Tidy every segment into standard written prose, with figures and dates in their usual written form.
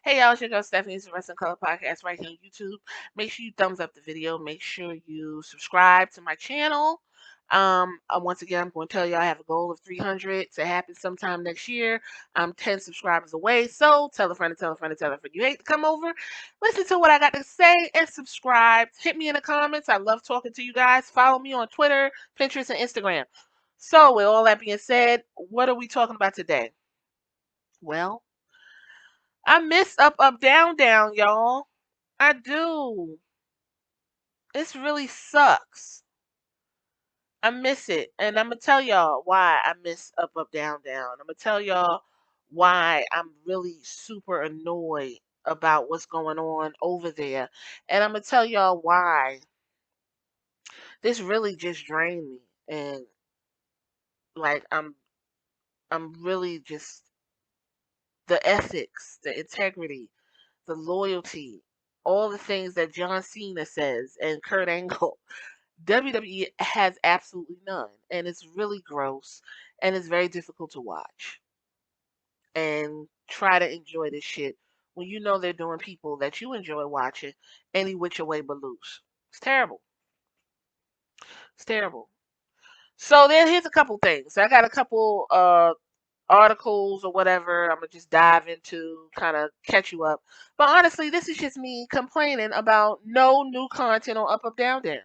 Hey y'all, it's your girl Stephanie. It's the Wrestling Color Podcast right here on YouTube. Make sure you thumbs up the video. Make sure you subscribe to my channel. Once again, I'm going to tell you I have a goal of 300 to happen sometime next year. I'm 10 subscribers away. So tell a friend and tell a friend and tell a friend you hate to come over. Listen to what I got to say and subscribe. Hit me in the comments. I love talking to you guys. Follow me on Twitter, Pinterest, and Instagram. So with all that being said, what are we talking about today? Well, I miss up, up, down, down, y'all. I do. This really sucks. I miss it. And I'm going to tell y'all why I miss up, up, down, down. I'm going to tell y'all why I'm really super annoyed about what's going on over there. And I'm going to tell y'all why this really just drained me. And like I'm really just the ethics, the integrity, the loyalty, all the things that John Cena says and Kurt Angle. WWE has absolutely none, and it's really gross, and it's very difficult to watch and try to enjoy this shit when you know they're doing people that you enjoy watching any which way but loose. It's terrible. It's terrible. So then here's a couple things. I got a couple articles or whatever. I'm gonna just dive into kind of catch you up. But honestly, this is just me complaining about no new content on Up Up Down Down.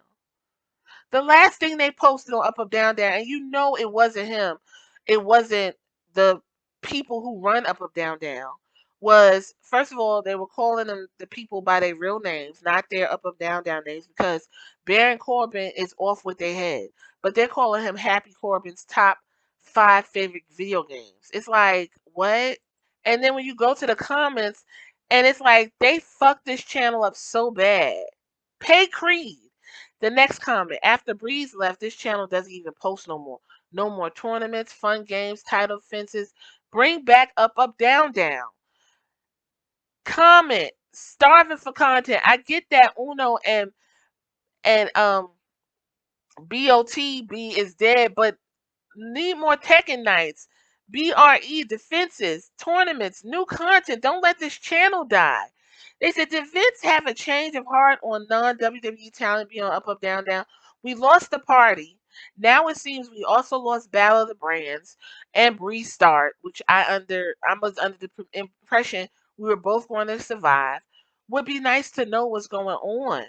The last thing they posted on Up Up Down Down, and you know it wasn't him, it wasn't the people who run Up Up Down Down, was first of all they were calling them the people by their real names, not their Up Up Down Down names, because Baron Corbin is off with their head, but they're calling him Happy Corbin's top 5 favorite video games. It's like what? And then when you go to the comments, and it's like they fucked this channel up so bad. Pay Creed. The next comment. After Breeze left, this channel doesn't even post no more. No more tournaments, fun games, title fences. Bring back Up Up Down Down. Comment. Starving for content. I get that Uno and BOTB is dead, but need more Tekken nights, BRE defenses, tournaments, new content. Don't let this channel die. They said, did Vince have a change of heart on non-WWE talent beyond Up Up Down Down? We lost the party. Now it seems we also lost Battle of the Brands and Restart, which I was under the impression we were both going to survive. Would be nice to know what's going on.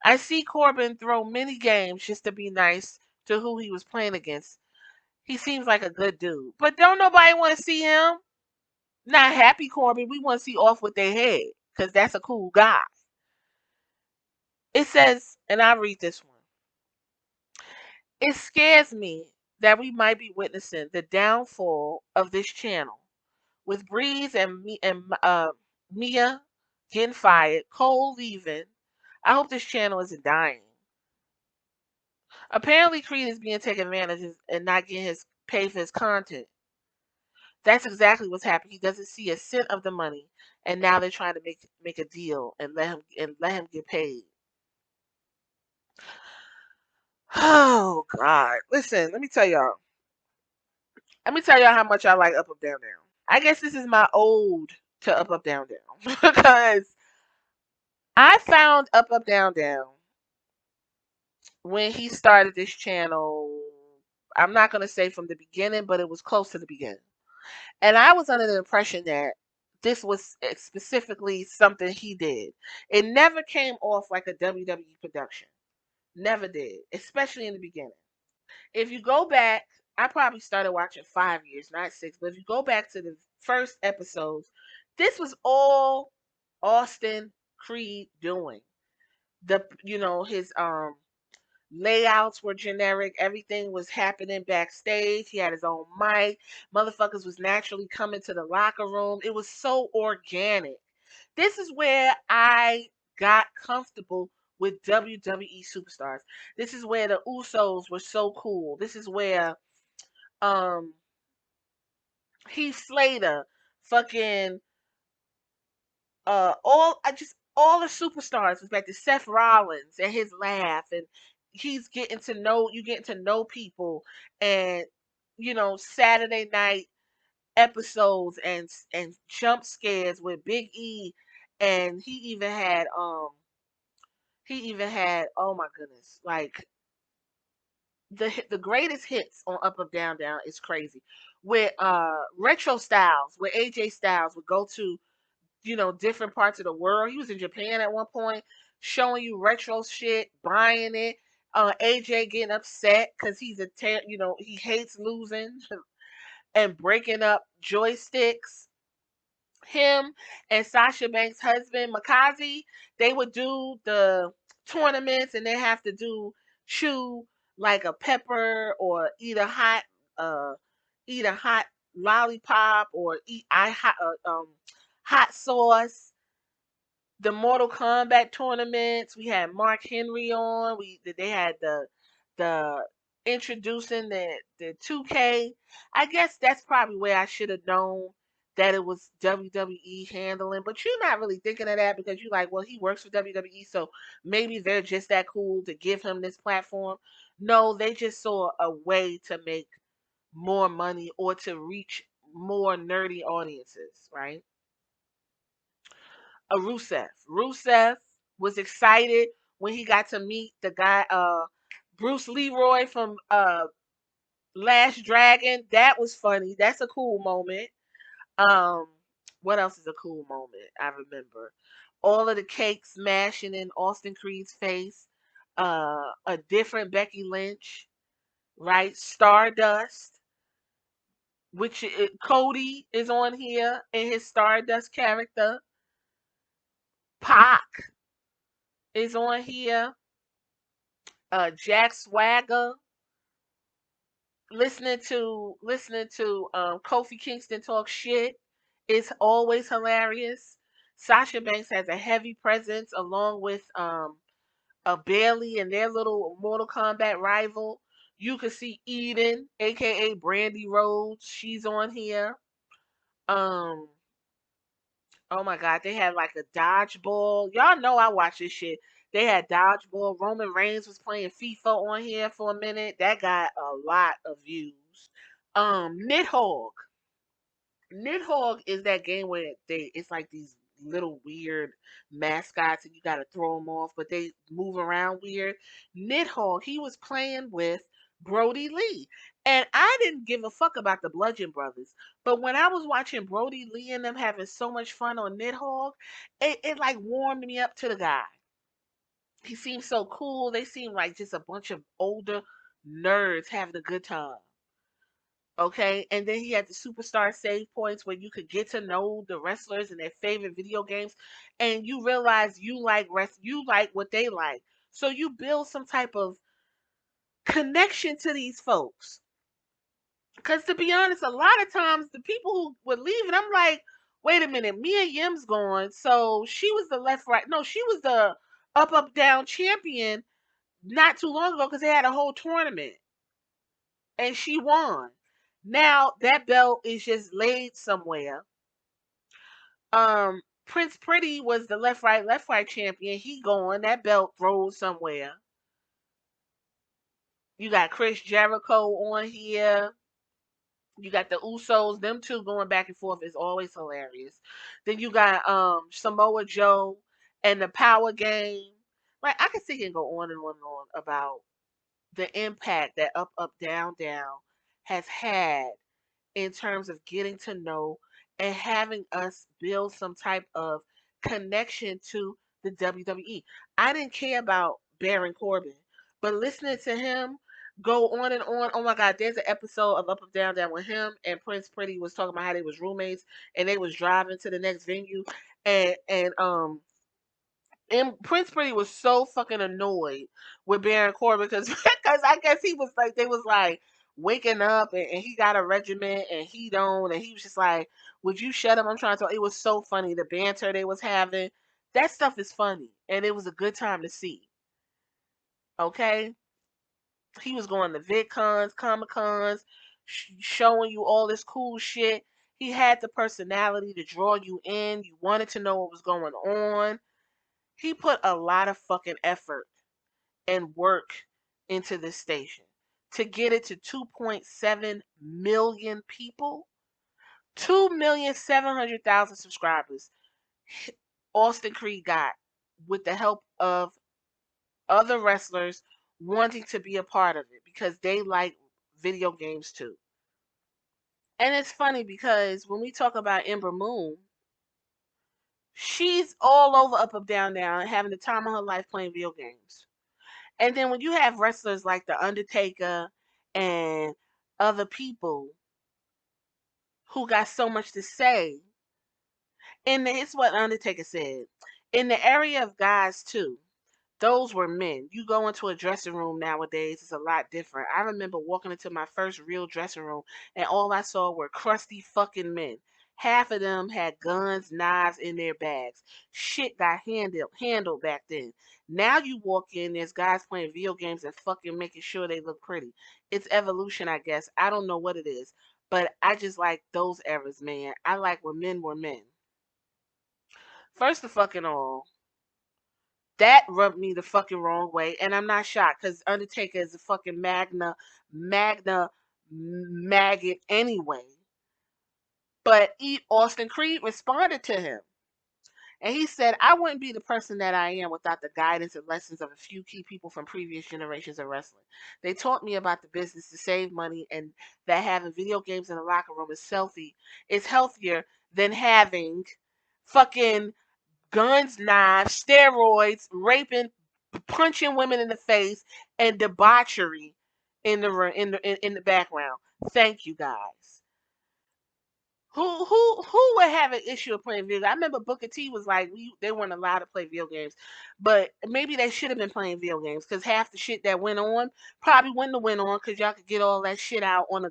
I see Corbin throw many games just to be nice to who he was playing against. He seems like a good dude. But don't nobody want to see him. Not Happy Corbin. We want to see off with their head. Because that's a cool guy. It says, and I read this one. It scares me that we might be witnessing the downfall of this channel. With Breeze and Mia getting fired, Cole leaving. I hope this channel isn't dying. Apparently Creed is being taken advantage of and not getting his pay for his content. That's exactly what's happened. He doesn't see a cent of the money, and now they're trying to make a deal and let him get paid. Oh God! Listen, let me tell y'all. Let me tell y'all how much I like Up Up Down Down. I guess this is my ode to Up Up Down Down because I found Up Up Down Down when he started this channel. I'm not gonna say from the beginning, but it was close to the beginning. And I was under the impression that this was specifically something he did. It never came off like a WWE production. Never did, especially in the beginning. If you go back, I probably started watching 5 years, not 6, but if you go back to the first episodes, this was all Austin Creed doing. His layouts were generic. Everything was happening backstage. He had his own mic. Motherfuckers was naturally coming to the locker room. It was so organic. This is where I got comfortable with WWE superstars. This is where the Usos were so cool. This is where um Heath Slater, fucking all the superstars was like the Seth Rollins and his laugh, and he's getting to know people, and Saturday night episodes and jump scares with Big E, and he even had, oh my goodness, like the greatest hits on Up Up Down Down is crazy. With retro styles, where AJ Styles would go to, different parts of the world. He was in Japan at one point, showing you retro shit, buying it. AJ getting upset because he hates losing and breaking up joysticks. Him and Sasha Banks' husband Makazi, they would do the tournaments, and they have to chew like a pepper, or uh eat a hot lollipop, or hot sauce. The Mortal Kombat tournaments. We had Mark Henry on. They had the introducing the 2K. I guess that's probably where I should have known that it was WWE handling, but you're not really thinking of that because you're like, well, he works for WWE, so maybe they're just that cool to give him this platform. No, they just saw a way to make more money or to reach more nerdy audiences, right? Rusev. Rusev was excited when he got to meet the guy, Bruce Leroy from Last Dragon. That was funny. That's a cool moment. Um, what else is a cool moment? I remember all of the cake smashing in Austin Creed's face. A different Becky Lynch, right? Stardust, which Cody is on here in his Stardust character. Pac is on here. Jack Swagger, listening to Kofi Kingston talk shit is always hilarious. Sasha Banks has a heavy presence along with a Bailey and their little Mortal Kombat rival. You can see Eden, aka Brandy Rhodes. She's on here. Um, Oh my God, they had like a dodgeball. Y'all know I watch this shit. They had dodgeball. Roman Reigns was playing FIFA on here for a minute. That got a lot of views. Nidhogg. Nidhogg is that game where it's like these little weird mascots and you gotta throw them off, but they move around weird. Nidhogg, he was playing with Brody Lee. And I didn't give a fuck about the Bludgeon Brothers. But when I was watching Brody Lee and them having so much fun on Nidhogg, it like warmed me up to the guy. He seemed so cool. They seemed like just a bunch of older nerds having a good time. Okay, and then he had the superstar save points where you could get to know the wrestlers and their favorite video games, and you realize you like what they like, so you build some type of connection to these folks. Because to be honest, a lot of times the people who were leaving, I'm like, wait a minute, Mia Yim's gone, so she was the left right, no, she was the up down champion not too long ago because they had a whole tournament and she won. Now that belt is just laid somewhere. Prince Pretty was the left right champion. He going, that belt throws somewhere. You got Chris Jericho on here. You got the Usos, them two going back and forth is always hilarious. Then you got Samoa Joe and the Power Game. Like I could sit here and go on and on and on about the impact that Up Down Down has had in terms of getting to know and having us build some type of connection to the WWE. I didn't care about Baron Corbin, but listening to him go on and on. Oh my God, there's an episode of Up Down Down with him and Prince Pretty was talking about how they was roommates and they was driving to the next venue, and Prince Pretty was so fucking annoyed with Baron Corbin because because I guess he was like they was like waking up and he got a regiment and he don't, and he was just like, would you shut up? I'm trying to talk. It was so funny the banter they was having. That stuff is funny and it was a good time to see. Okay, he was going to VidCons, Comic Cons, showing you all this cool shit. He had the personality to draw you in. You wanted to know what was going on. He put a lot of fucking effort and work into this station to get it to 2.7 million people. 2,700,000 subscribers Austin Creed got with the help of other wrestlers wanting to be a part of it because they like video games too. And it's funny because when we talk about Ember Moon, she's all over Up Up Down Down and having the time of her life playing video games. And then when you have wrestlers like The Undertaker and other people who got so much to say, and it's what Undertaker said, in the area of guys too, those were men. You go into a dressing room nowadays, it's a lot different. I remember walking into my first real dressing room and all I saw were crusty fucking men. Half of them had guns, knives in their bags. Shit got handled back then. Now you walk in, there's guys playing video games and fucking making sure they look pretty. It's evolution, I guess. I don't know what it is. But I just like those eras, man. I like when men were men. First of fucking all, that rubbed me the fucking wrong way, and I'm not shocked because Undertaker is a fucking magna maggot anyway. But Austin Creed responded to him, and he said, "I wouldn't be the person that I am without the guidance and lessons of a few key people from previous generations of wrestling. They taught me about the business to save money, and that having video games in the locker room is healthy. It's healthier than having fucking guns, knives, steroids, raping, punching women in the face, and debauchery in the background. Thank you guys." Who would have an issue of playing video games? I remember Booker T was like, they weren't allowed to play video games, but maybe they should have been playing video games because half the shit that went on probably wouldn't have went on because y'all could get all that shit out on a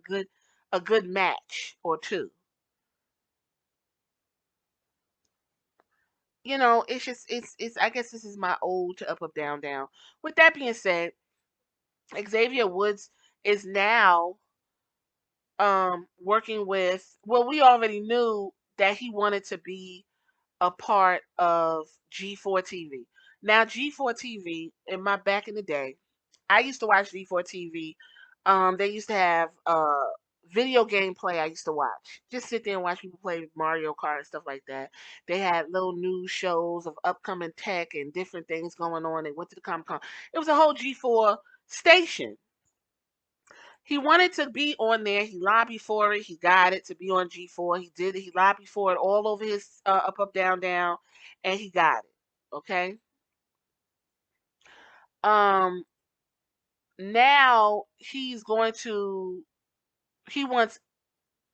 good match or two. It's just it's I guess this is my ode to Up Up Down Down. With that being said, Xavier Woods is now working with, well, we already knew that he wanted to be a part of G4 TV. Now G4 TV, in my back in the day, I used to watch G4 TV. They used to have video game play I used to watch. Just sit there and watch people play Mario Kart and stuff like that. They had little news shows of upcoming tech and different things going on. They went to the Comic Con. It was a whole G4 station. He wanted to be on there. He lobbied for it. He got it to be on G4. He did it. He lobbied for it all over his Up Up Down Down, and he got it. Okay. Um. Now he's going to. He wants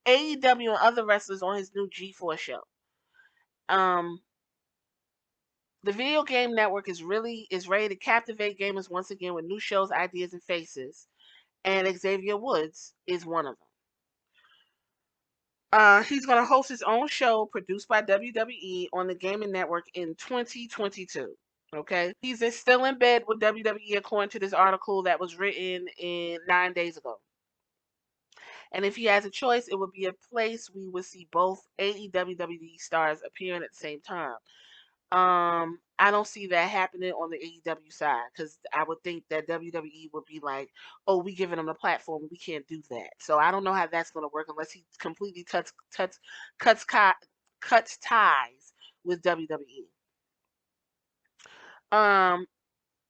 AEW and other wrestlers on his new G4 show. Um. The video game network is ready to captivate gamers once again with new shows, ideas, and faces. And Xavier Woods is one of them. He's going to host his own show produced by WWE on the gaming network in 2022. Okay. He's still in bed with WWE according to this article that was written in 9 days ago. And if he has a choice, it would be a place we would see both AEW WWE stars appearing at the same time. I don't see that happening on the AEW side because I would think that WWE would be like, "Oh, we giving them a platform, we can't do that." So I don't know how that's going to work unless he completely cuts cuts ties with WWE. Um,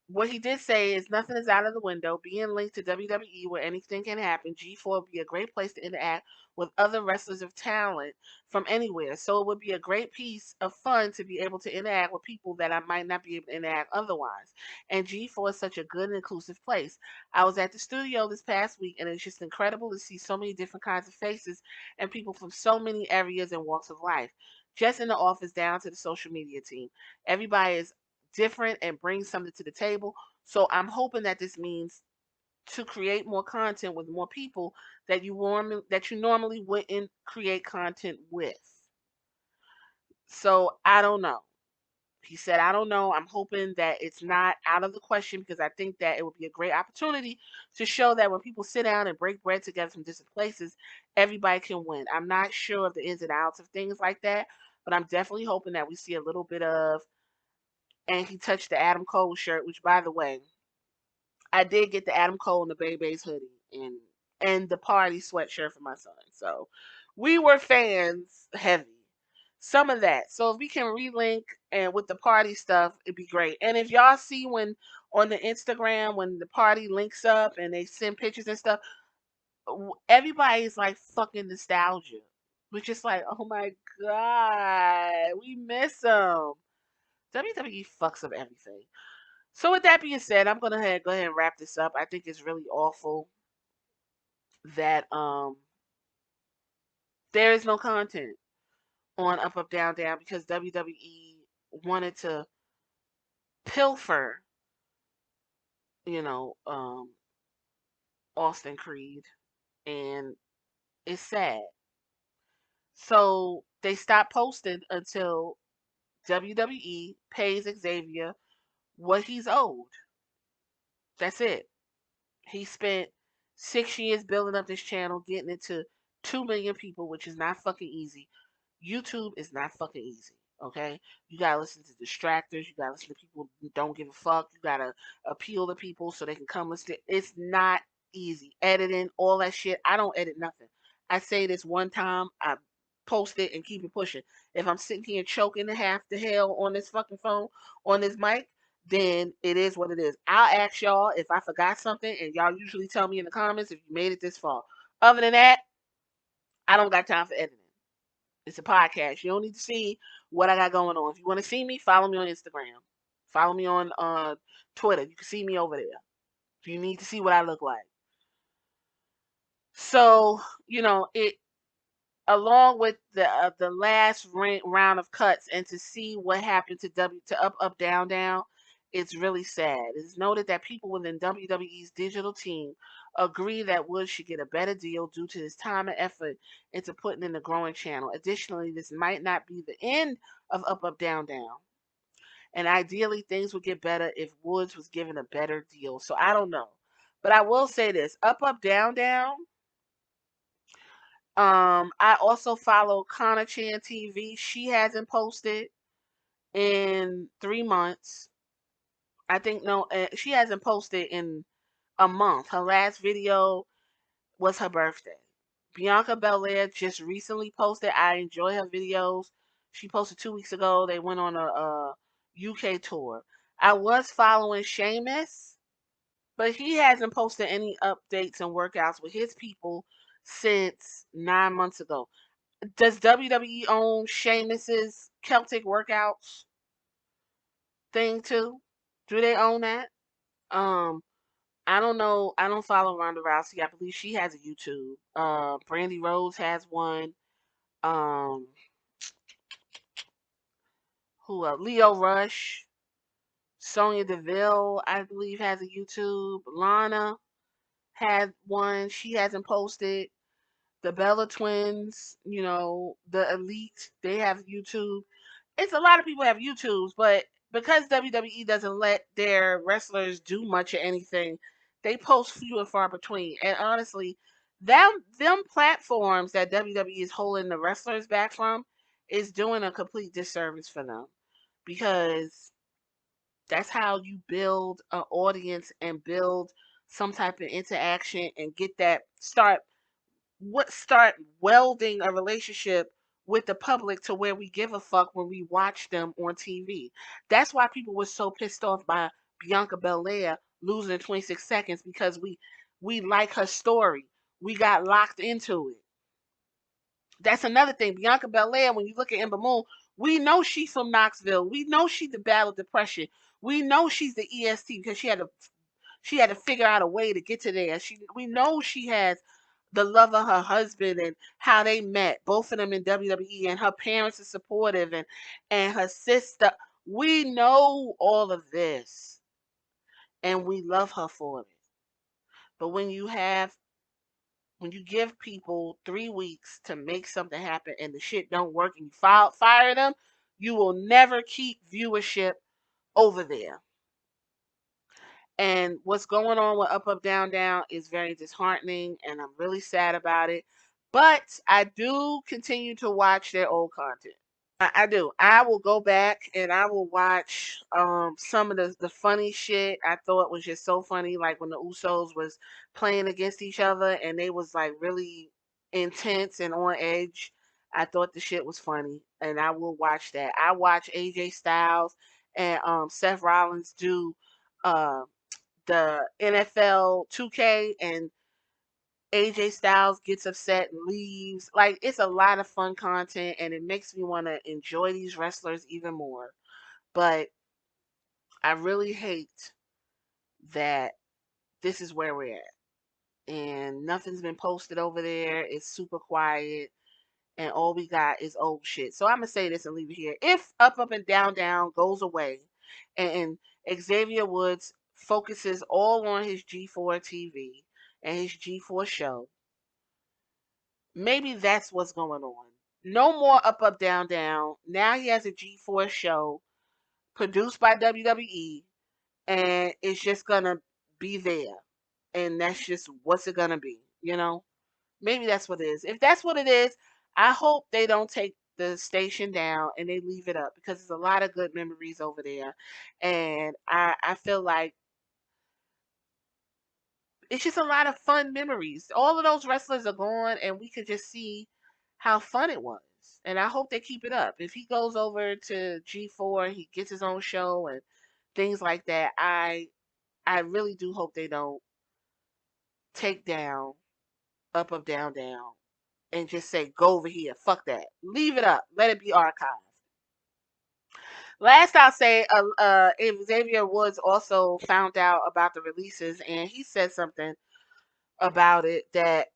what he did say is nothing is out of the window. Being linked to WWE where anything can happen, G4 would be a great place to interact with other wrestlers of talent from anywhere. So it would be a great piece of fun to be able to interact with people that I might not be able to interact otherwise. And G4 is such a good and inclusive place. I was at the studio this past week and it's just incredible to see so many different kinds of faces and people from so many areas and walks of life. Just in the office down to the social media team. Everybody is different and bring something to the table. So I'm hoping that this means to create more content with more people that you normally wouldn't create content with. So I don't know. He said, I don't know. I'm hoping that it's not out of the question because I think that it would be a great opportunity to show that when people sit down and break bread together from different places, everybody can win. I'm not sure of the ins and outs of things like that, but I'm definitely hoping that we see a little bit of, and he touched the Adam Cole shirt, which by the way, I did get the Adam Cole and the Bebe's hoodie and the party sweatshirt for my son. So We were fans heavy. Some of that. So if we can relink and with the party stuff, it'd be great. And if y'all see when on the Instagram when the party links up and they send pictures and stuff, everybody's like fucking nostalgia. We're just like, oh my god, we miss them. WWE fucks up everything. So with that being said, I'm gonna go ahead and wrap this up. I think it's really awful that there is no content on Up Up Down Down because WWE wanted to pilfer, you know, Austin Creed, and it's sad. So they stopped posting until WWE pays Xavier what he's owed. That's it. He spent 6 years building up this channel, getting it to 2 million people, which is not fucking easy. YouTube is not fucking easy. Okay, you gotta listen to distractors. You gotta listen to people who don't give a fuck. You gotta appeal to people so they can come listen. It's not easy. Editing, all that shit. I don't edit nothing. I say this one time, I post it and keep it pushing. If I'm sitting here choking to half the hell on this fucking phone, on this mic, then it is what it is. I'll ask y'all if I forgot something, and y'all usually tell me in the comments if you made it this far. Other than that, I don't got time for editing. It's a podcast. You don't need to see what I got going on. If you want to see me, follow me on Instagram. Follow me on Twitter. You can see me over there. If you need to see what I look like. So, it along with the last round of cuts and to see what happened to Up Up Down Down, it's really sad. It's noted that people within WWE's digital team agree that Woods should get a better deal due to his time and effort into putting in the growing channel. Additionally, this might not be the end of Up Up Down Down. And ideally, things would get better if Woods was given a better deal. So I don't know. But I will say this, Up Up Down Down, I also follow Connor Chan TV. She hasn't posted in 3 months. I think no, she hasn't posted in a month. Her last video was her birthday. Bianca Belair just recently posted. I enjoy her videos. She posted 2 weeks ago. They went on a UK tour. I was following Sheamus, but he hasn't posted any updates and workouts with his people since 9 months ago. Does WWE own Sheamus's Celtic workouts thing too? Do they own that? Um, I don't know. I don't follow Ronda Rousey. I believe she has a YouTube. Brandy Rhodes has one. Um, who else? Leo Rush, Sonya Deville, I believe has a YouTube. Lana had one. She hasn't posted. The Bella Twins, the Elite, they have YouTube. It's a lot of people have YouTubes, but because WWE doesn't let their wrestlers do much of anything, they post few and far between. And honestly, them platforms that WWE is holding the wrestlers back from is doing a complete disservice for them because that's how you build an audience and build some type of interaction and get that start welding a relationship with the public to where we give a fuck when we watch them on TV. That's why people were so pissed off by Bianca Belair losing in 26 seconds because we like her story. We got locked into it. That's another thing. Bianca Belair, when you look at Ember Moon, we know she's from Knoxville. We know she's the battle depression. We know she's the EST because she had to figure out a way to get to there. We know she has the love of her husband and how they met, both of them in WWE, and her parents are supportive and her sister. We know all of this and we love her for it. But when you give people 3 weeks to make something happen and the shit don't work and you fire them, you will never keep viewership over there. And what's going on with Up Up Down Down is very disheartening and I'm really sad about it. But I do continue to watch their old content. I do. I will go back and I will watch some of the funny shit I thought was just so funny, like when the Usos was playing against each other and they was like really intense and on edge. I thought the shit was funny, and I will watch that. I watch AJ Styles and Seth Rollins do uh, the NFL 2K, and AJ Styles gets upset and leaves. Like, it's a lot of fun content, and it makes me want to enjoy these wrestlers even more. But I really hate that this is where we're at, and nothing's been posted over there. It's super quiet, and all we got is old shit. So I'm gonna say this and leave it here. If Up and Down goes away, and Xavier Woods focuses all on his G4 TV and his G4 show, maybe that's what's going on. No more Up, Down. Now he has a G4 show produced by WWE, and it's just gonna be there. And that's just what's it gonna be, you know? Maybe that's what it is. If that's what it is, I hope they don't take the station down and they leave it up, because there's a lot of good memories over there. And I feel like it's just a lot of fun memories. All of those wrestlers are gone, and we could just see how fun it was. And I hope they keep it up. If he goes over to G4, he gets his own show and things like that, I really do hope they don't take down Up, Down, and just say, go over here. Fuck that. Leave it up. Let it be archived. Last I'll say, Xavier Woods also found out about the releases, and he said something about it, that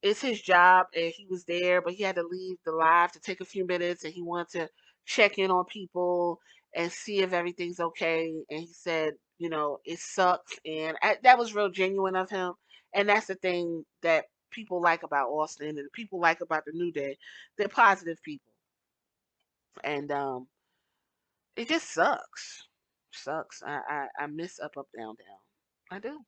it's his job, and he was there, but he had to leave the live to take a few minutes, and he wanted to check in on people and see if everything's okay. And he said, it sucks, and that was real genuine of him. And that's the thing that people like about Austin, and people like about the New Day. They're positive people, and it just sucks. Sucks. I miss Up, Down. I do.